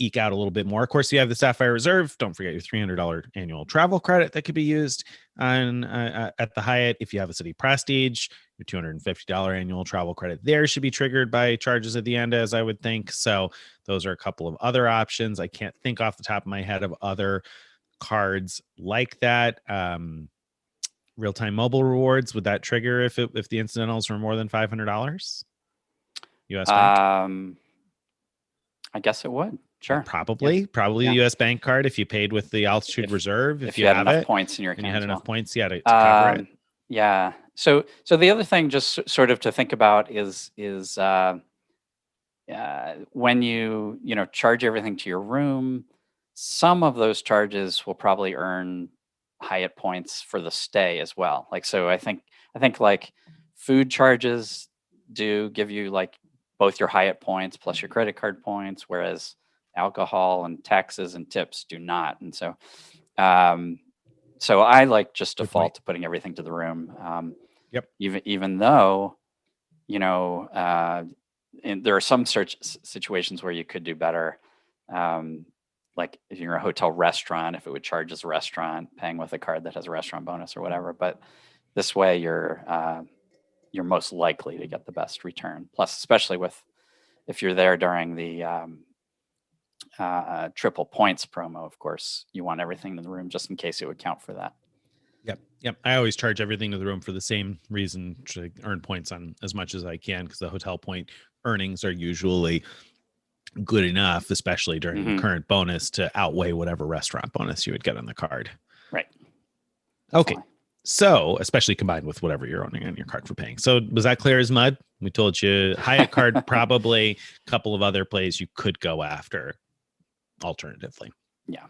eke out a little bit more. Of course, you have the Sapphire Reserve. Don't forget your $300 annual travel credit that could be used on at the Hyatt. If you have a city prestige, your $250 annual travel credit there should be triggered by charges at the end, as I would think. So those are a couple of other options. I can't think off the top of my head of other cards like that. Real-time mobile rewards, would that trigger if the incidentals were more than $500? US Bank? I guess it would. Sure. Probably the US Bank card if you paid with the Altitude Reserve. If you had have enough points in your account, and you had enough points, to cover it. Yeah. So the other thing, just sort of to think about, is when you charge everything to your room, some of those charges will probably earn Hyatt points for the stay as well. Like, so I think like food charges do give you like both your Hyatt points plus your credit card points, whereas alcohol and taxes and tips do not. And so, so I like just default to putting everything to the room. Yep. Even though, and there are some situations where you could do better. Like if you're a hotel restaurant, if it would charge as a restaurant, paying with a card that has a restaurant bonus or whatever. But this way you're most likely to get the best return. Plus, especially if you're there during the triple points promo, of course, you want everything in the room just in case it would count for that. Yep. I always charge everything to the room for the same reason, to earn points on as much as I can, because the hotel point earnings are usually good enough, especially during the current bonus, to outweigh whatever restaurant bonus you would get on the card. Right. Definitely. Okay. So, especially combined with whatever you're owning on your card for paying. So, was that clear as mud? We told you Hyatt card, probably a couple of other plays you could go after alternatively. Yeah.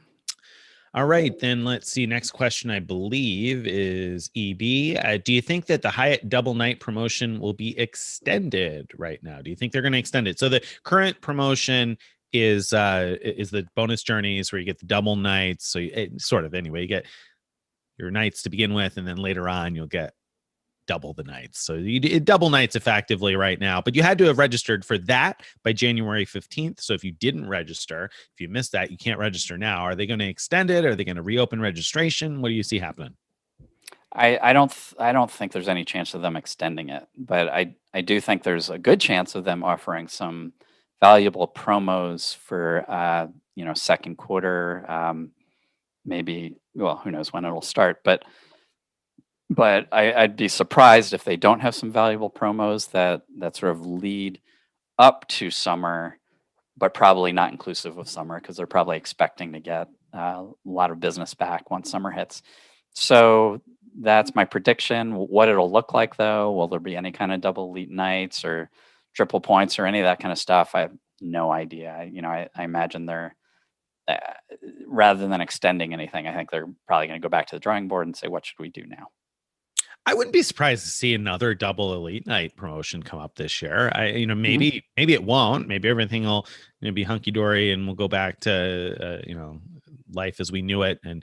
All right, then let's see. Next question, I believe, is EB. Do you think that the Hyatt Double Night promotion will be extended right now? Do you think they're going to extend it? So the current promotion is the bonus journeys where you get the double nights. So sort of anyway, you get your nights to begin with, and then later on you'll get double the nights. So you did double nights effectively right now, but you had to have registered for that by January 15th. So if you didn't register, if you missed that, you can't register now. Are they going to extend it? Are they going to reopen registration? What do you see happening? I don't think there's any chance of them extending it, but I do think there's a good chance of them offering some valuable promos for second quarter, maybe, well, who knows when it'll start, but I'd be surprised if they don't have some valuable promos that sort of lead up to summer, but probably not inclusive of summer, because they're probably expecting to get a lot of business back once summer hits. So that's my prediction. What it'll look like, though, will there be any kind of double elite nights or triple points or any of that kind of stuff? I have no idea. I imagine they're rather than extending anything, I think they're probably going to go back to the drawing board and say, what should we do now? I wouldn't be surprised to see another double elite night promotion come up this year. Maybe it won't. Maybe everything will be hunky dory and we'll go back to life as we knew it, and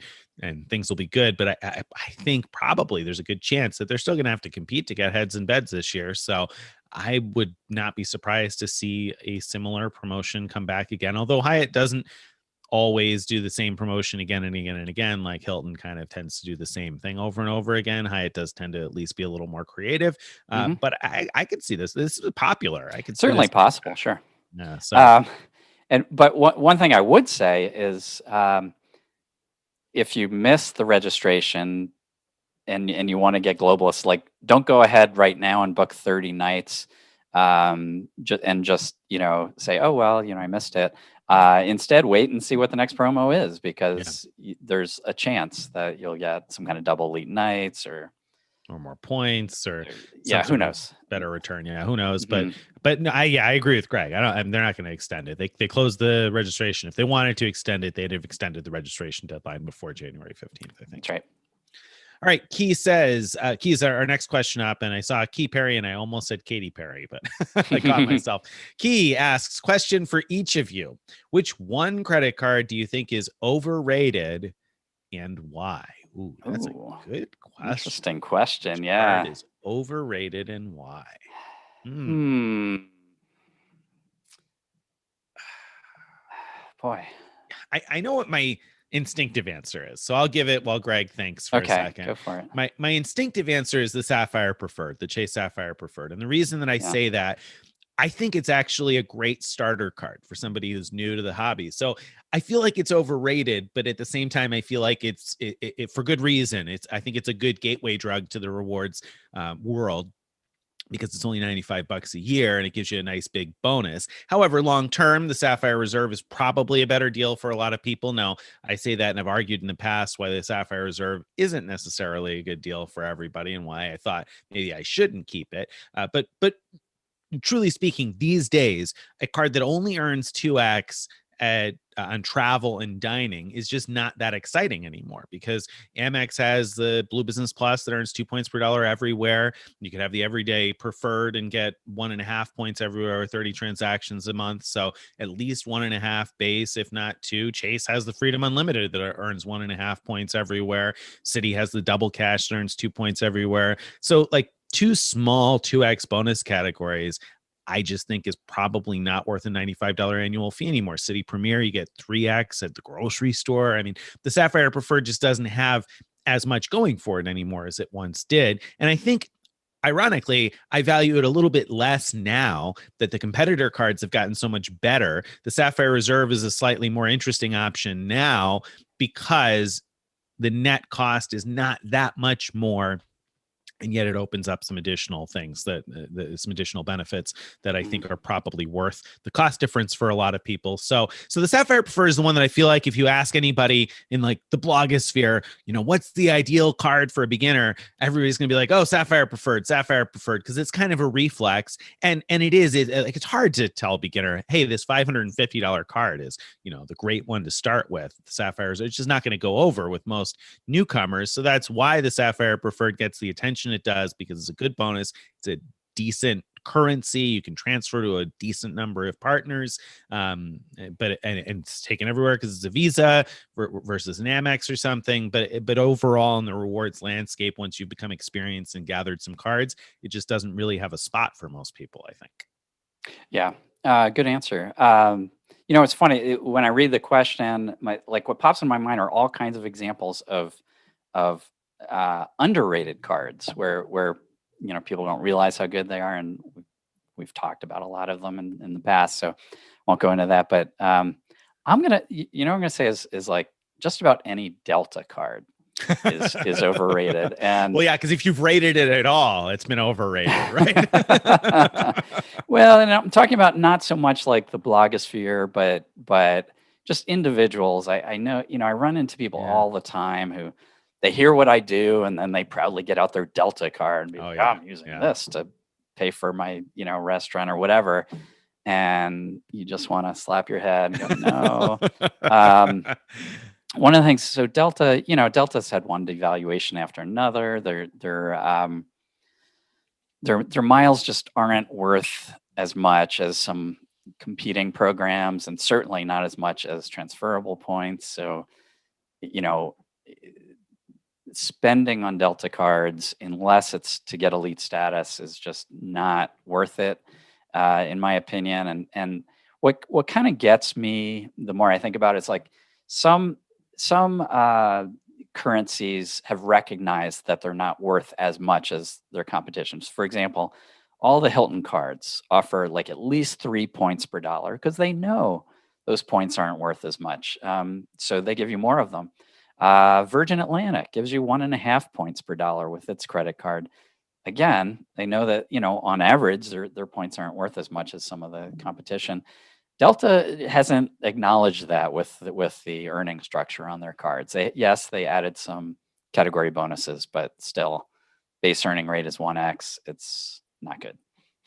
things will be good. But I think probably there's a good chance that they're still going to have to compete to get heads and beds this year. So I would not be surprised to see a similar promotion come back again. Although Hyatt doesn't always do the same promotion again and again and again, like Hilton kind of tends to do the same thing over and over again. Hyatt does tend to at least be a little more creative, but I could see this is popular. I could certainly possible. Sure. Yeah. So but one thing I would say is if you miss the registration and you want to get globalist, like, don't go ahead right now and book 30 nights and just say, oh well, I missed it. Instead, wait and see what the next promo is, because there's a chance that you'll get some kind of double elite nights or more points, or who knows, better return. Yeah, who knows? But no, I agree with Greg. They're not going to extend it. They closed the registration. If they wanted to extend it, they'd have extended the registration deadline before January 15th. I think that's right. All right. Key says, Key's our next question up, and I saw Key Perry and I almost said Katy Perry, but I caught myself. Key asks, question for each of you. Which one credit card do you think is overrated and why? Ooh, that's a good question. Interesting question. Which yeah. card is overrated and why? boy. I know what my instinctive answer is, so I'll give it while Greg thinks for a second. Go for it. My instinctive answer is the Sapphire Preferred, the Chase Sapphire Preferred. And the reason that I say that, I think it's actually a great starter card for somebody who's new to the hobby. So I feel like it's overrated, but at the same time, I feel like it's for good reason. I think it's a good gateway drug to the rewards world, because it's only $95 a year and it gives you a nice big bonus. However, long term, the Sapphire Reserve is probably a better deal for a lot of people. Now, I say that, and I've argued in the past why the Sapphire Reserve isn't necessarily a good deal for everybody, and why I thought maybe I shouldn't keep it. But truly speaking, these days, a card that only earns 2x on travel and dining is just not that exciting anymore, because Amex has the Blue Business Plus that earns 2 points per dollar everywhere. You could have the everyday preferred and get 1.5 points everywhere, 30 transactions a month. So at least 1.5 base, if not 2. Chase has the Freedom Unlimited that earns 1.5 points everywhere. Citi has the Double Cash that earns 2 points everywhere. So like, 2 small 2x bonus categories, I just think is probably not worth a $95 annual fee anymore. Citi Premier, you get 3x at the grocery store. I mean, the Sapphire Preferred just doesn't have as much going for it anymore as it once did. And I think, ironically, I value it a little bit less now that the competitor cards have gotten so much better. The Sapphire Reserve is a slightly more interesting option now, because the net cost is not that much more, and yet it opens up some additional things some additional benefits that I think are probably worth the cost difference for a lot of people. So the Sapphire Preferred is the one that I feel like if you ask anybody in like the blogosphere, what's the ideal card for a beginner, everybody's going to be like, oh, Sapphire Preferred, because it's kind of a reflex. And it's hard to tell a beginner, hey, this $550 card is, the great one to start with. The Sapphires, it's just not going to go over with most newcomers. So that's why the Sapphire Preferred gets the attention it does, because it's a good bonus. It's a decent currency. You can transfer to a decent number of partners, but it's taken everywhere because it's a Visa versus an Amex or something. But overall, in the rewards landscape, once you've become experienced and gathered some cards, it just doesn't really have a spot for most people, I think. Yeah, good answer. It's funny when I read the question, what pops in my mind are all kinds of examples of underrated cards where people don't realize how good they are, and we've talked about a lot of them in the past, so won't go into that. But I'm gonna say is like just about any Delta card is overrated. And well, yeah, because if you've rated it at all, it's been overrated, right? Well, and I'm talking about not so much like the blogosphere, but just individuals. I know, I run into people all the time who they hear what I do, and then they proudly get out their Delta card and be like, I'm using this to pay for my, restaurant or whatever. And you just want to slap your head and go, no. One of the things, so Delta, Delta's had one devaluation after another. Their miles just aren't worth as much as some competing programs, and certainly not as much as transferable points. So, spending on Delta cards, unless it's to get elite status, is just not worth it, in my opinion. And what kind of gets me, the more I think about it, is like some currencies have recognized that they're not worth as much as their competitions. For example, all the Hilton cards offer like at least 3 points per dollar, because they know those points aren't worth as much. So they give you more of them. Virgin Atlantic gives you 1.5 points per dollar with its credit card. Again, they know that, on average, their points aren't worth as much as some of the competition. Delta hasn't acknowledged that with the earning structure on their cards. They added some category bonuses, but still, base earning rate is 1x. It's not good.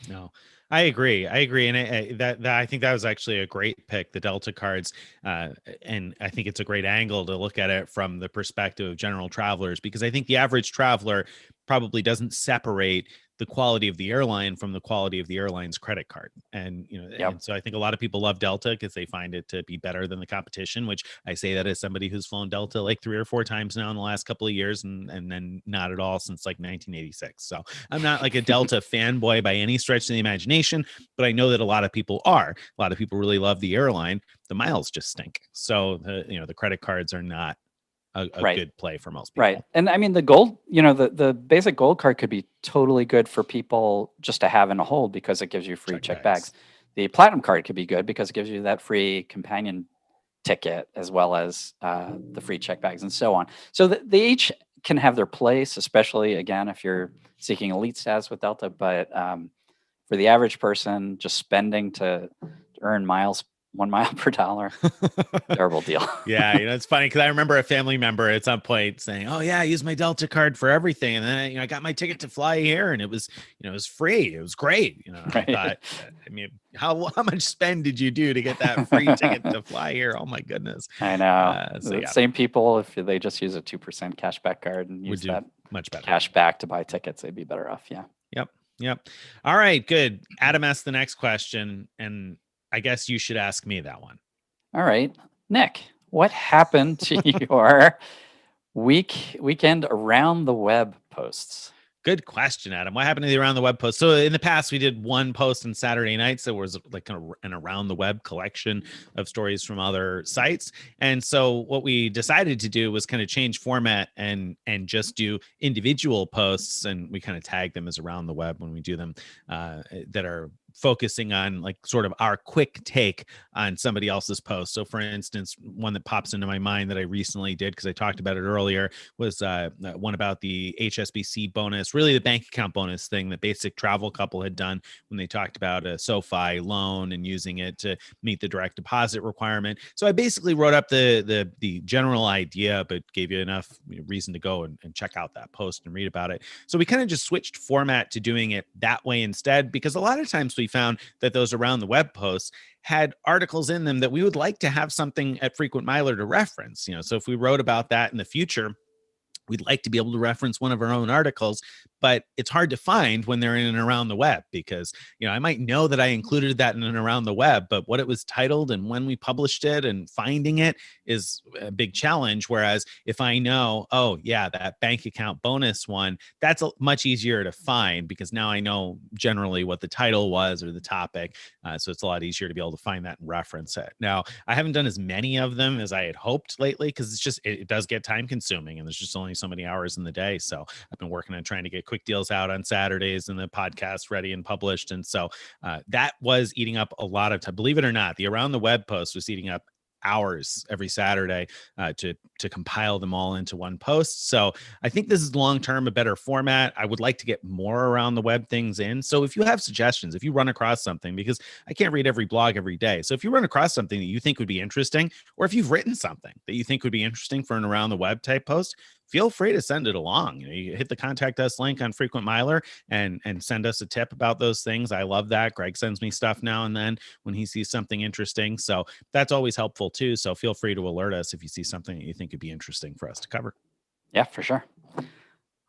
No, I agree. And I think that was actually a great pick, the Delta cards. And I think it's a great angle to look at it from the perspective of general travelers, because I think the average traveler probably doesn't separate the quality of the airline from the quality of the airline's credit card. And, and so I think a lot of people love Delta because they find it to be better than the competition, which I say that as somebody who's flown Delta like 3 or 4 times now in the last couple of years, and then not at all since like 1986. So I'm not like a Delta fanboy by any stretch of the imagination, but I know that a lot of people are. A lot of people really love the airline. The miles just stink. So the credit cards are not a good play for most people. Right. And I mean, the gold, the basic gold card could be totally good for people just to have and to hold because it gives you free check bags. The platinum card could be good because it gives you that free companion ticket as well as the free check bags and so on. So they each can have their place, especially again, if you're seeking elite status with Delta, but for the average person just spending to earn miles, 1 mile per dollar, terrible deal. Yeah, it's funny because I remember a family member at some point saying, "Oh yeah, I use my Delta card for everything," and then I got my ticket to fly here, and it was it was free. It was great. Right. I thought, I mean, how much spend did you do to get that free ticket to fly here? Oh my goodness! I know. Same people, if they just use a 2% cashback card and use that much better cash back to buy tickets, they'd be better off. Yeah. Yep. All right, good. Adam asked the next question, and I guess you should ask me that one. All right. Nick, what happened to your weekend around the web posts? Good question, Adam. What happened to the around the web post? So in the past, we did one post on Saturday nights that was like an around the web collection of stories from other sites. And so what we decided to do was kind of change format and just do individual posts, and we kind of tag them as around the web when we do them that are focusing on like sort of our quick take on somebody else's post. So for instance, one that pops into my mind that I recently did because I talked about it earlier was one about the HSBC bonus, really the bank account bonus thing that Basic Travel Couple had done when they talked about a SoFi loan and using it to meet the direct deposit requirement. So I basically wrote up the general idea, but gave you enough reason to go and check out that post and read about it. So we kind of just switched format to doing it that way instead, because a lot of times we found that those around the web posts had articles in them that we would like to have something at Frequent Miler to reference. So if we wrote about that in the future, we'd like to be able to reference one of our own articles, but it's hard to find when they're in and around the web because, I might know that I included that in and around the web, but what it was titled and when we published it and finding it is a big challenge. Whereas if I know, oh yeah, that bank account bonus one, that's much easier to find because now I know generally what the title was or the topic. So it's a lot easier to be able to find that and reference it. Now, I haven't done as many of them as I had hoped lately because it does get time consuming and there's just only so many hours in the day. So I've been working on trying to get quick deals out on Saturdays and the podcast ready and published. And so that was eating up a lot of time. Believe it or not, the around the web post was eating up hours every Saturday to compile them all into one post. So I think this is long-term a better format. I would like to get more around the web things in. So if you have suggestions, if you run across something, because I can't read every blog every day. So if you run across something that you think would be interesting, or if you've written something that you think would be interesting for an around the web type post, feel free to send it along. You hit the contact us link on Frequent Miler and send us a tip about those things. I love that. Greg sends me stuff now and then when he sees something interesting. So that's always helpful too. So feel free to alert us if you see something that you think would be interesting for us to cover. Yeah, for sure.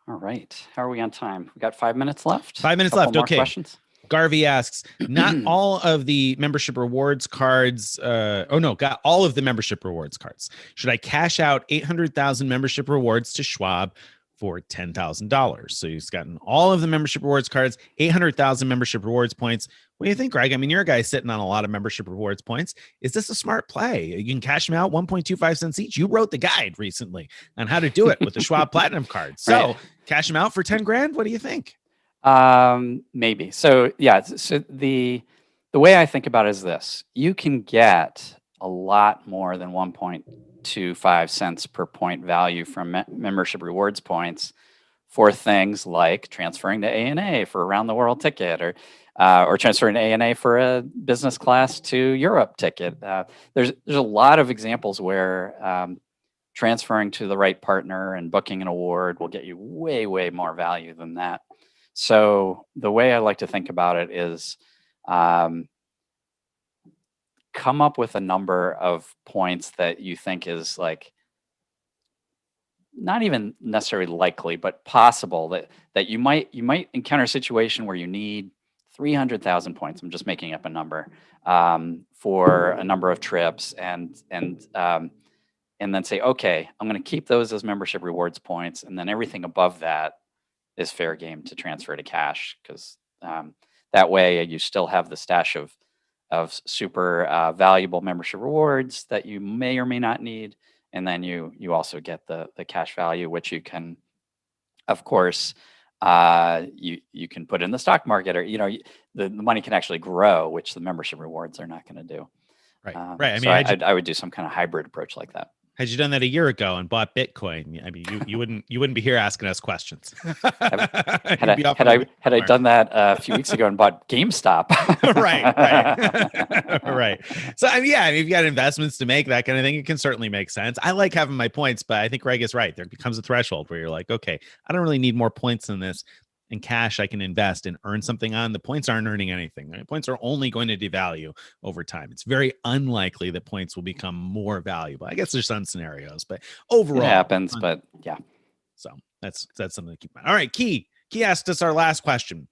All right. How are we on time? We got 5 minutes left. 5 minutes left. Okay. Questions. Garvey asks, not all of the membership rewards cards. Got all of the membership rewards cards. Should I cash out 800,000 membership rewards to Schwab for $10,000? So he's gotten all of the membership rewards cards, 800,000 membership rewards points. What do you think, Greg? I mean, you're a guy sitting on a lot of membership rewards points. Is this a smart play? You can cash them out 1.25 cents each. You wrote the guide recently on how to do it with the Schwab Platinum card. So cash them out for 10 grand. What do you think? Maybe. So yeah, so the way I think about it is this: you can get a lot more than 1.25 cents per point value from membership rewards points for things like transferring to ANA for a round the world ticket, or transferring to ANA for a business class to Europe ticket. There's a lot of examples where transferring to the right partner and booking an award will get you way, way more value than that. So the way I like to think about it is come up with a number of points that you think is like not even necessarily likely, but possible that you might encounter a situation where you need 300,000 points. I'm just making up a number for a number of trips, and then say, okay, I'm going to keep those as membership rewards points, and then everything above that is fair game to transfer to cash, because that way you still have the stash of super valuable membership rewards that you may or may not need, and then you also get the cash value, which you can, of course, you can put in the stock market, or the money can actually grow, which the membership rewards are not going to do. Right. Right. I So mean, I would do some kind of hybrid approach like that. had you done that a year ago and bought Bitcoin, I mean, you wouldn't be here asking us questions. Had I done that a few weeks ago and bought GameStop? Right. Right. So I mean, if you've got investments to make, that kind of thing, it can certainly make sense. I like having my points, but I think Greg is right. There becomes a threshold where you're like, okay, I don't really need more points than this. In cash, I can invest and earn something on. The points aren't earning anything. The points are only going to devalue over time. It's very unlikely that points will become more valuable. I guess there's some scenarios, but overall, it happens. But yeah, so that's something to keep in mind. All right, Key asked us our last question.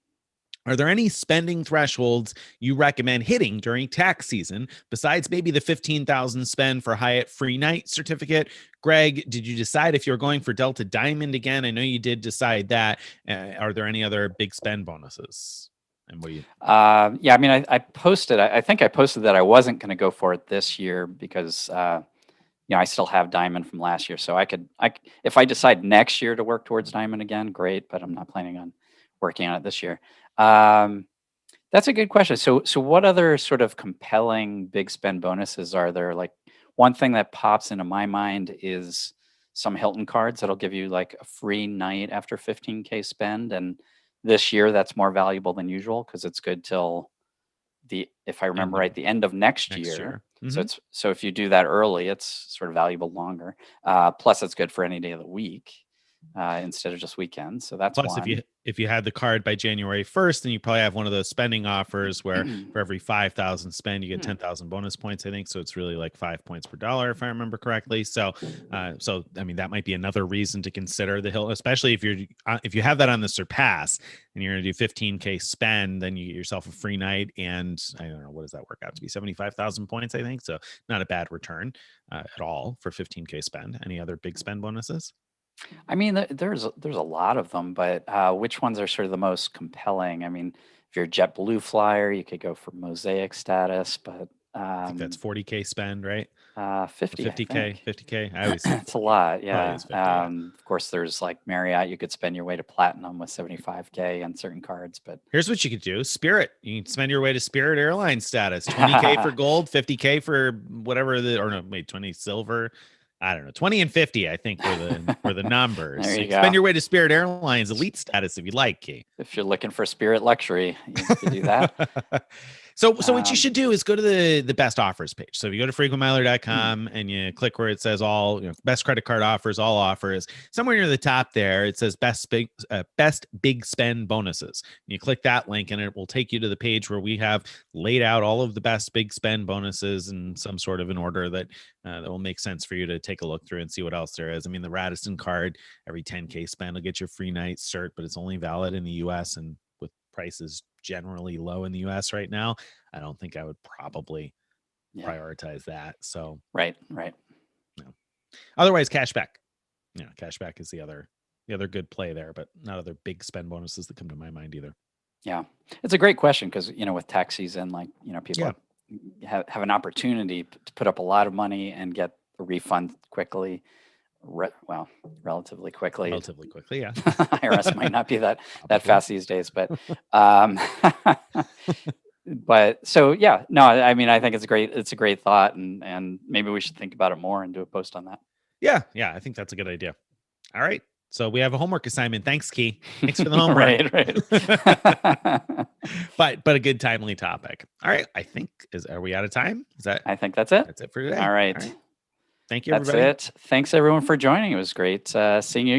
Are there any spending thresholds you recommend hitting during tax season besides maybe the $15,000 spend for Hyatt free night certificate? Greg, did you decide if you're going for Delta Diamond again? I know you did decide that. Are there any other big spend bonuses? And what do you? Yeah, I mean, I posted. I think I posted that I wasn't going to go for it this year because I still have Diamond from last year. So if I decide next year to work towards Diamond again, great. But I'm not planning on working on it this year. That's a good question. So what other sort of compelling big spend bonuses are there? Like, one thing that pops into my mind is some Hilton cards that'll give you like a free night after 15K spend. And this year that's more valuable than usual because it's good till if I remember right, the end of next year. Mm-hmm. So if you do that early, it's sort of valuable longer. Plus it's good for any day of the week. Instead of just weekends. So that's plus one. if you had the card by January 1st, then you probably have one of those spending offers where for every 5,000 spend, you get 10,000 bonus points, I think. So it's really like 5 points per dollar, if I remember correctly. So I mean, that might be another reason to consider the Hill, especially if you have that on the Surpass and you're going to do 15K spend, then you get yourself a free night. And I don't know, what does that work out to be? 75,000 points, I think. So not a bad return at all for 15K spend. Any other big spend bonuses? I mean, there's a lot of them, but which ones are sort of the most compelling? I mean, if you're a JetBlue flyer, you could go for Mosaic status, but I think that's 40K spend, right? 50, 50K, 50K. I always it's a lot, yeah. 50, yeah. Of course, there's like Marriott. You could spend your way to Platinum with 75K on certain cards, but here's what you could do: Spirit. You can spend your way to Spirit Airline status. 20K for gold, 50K for whatever 20 silver. I don't know, 20 and 50, I think, were the numbers. There you go. Spend your way to Spirit Airlines elite status if you like, Key. If you're looking for Spirit luxury, you can do that. So what you should do is go to the best offers page. So if you go to frequentmiler.com and you click where it says all, best credit card offers, all offers, somewhere near the top there, it says best big spend bonuses. And you click that link and it will take you to the page where we have laid out all of the best big spend bonuses in some sort of an order that will make sense for you to take a look through and see what else there is. I mean, the Radisson card, every 10K spend will get you a free night cert, but it's only valid in the US, and with prices generally low in the US right now, I don't think I would probably prioritize that. So right. Otherwise, cashback. Cashback is the other good play there, but not other big spend bonuses that come to my mind either. Yeah, it's a great question because with tax season, people have an opportunity to put up a lot of money and get a refund quickly. Relatively quickly. Relatively quickly, yeah. IRS might not be that fast these days, but so yeah, no, I mean, I think it's a great thought, and maybe we should think about it more and do a post on that. Yeah, I think that's a good idea. All right, so we have a homework assignment. Thanks, Key. Thanks for the homework. Right. but a good timely topic. All right, are we out of time? I think that's it. That's it for today. All right. Thank you, everybody. That's it. Thanks everyone for joining. It was great seeing you.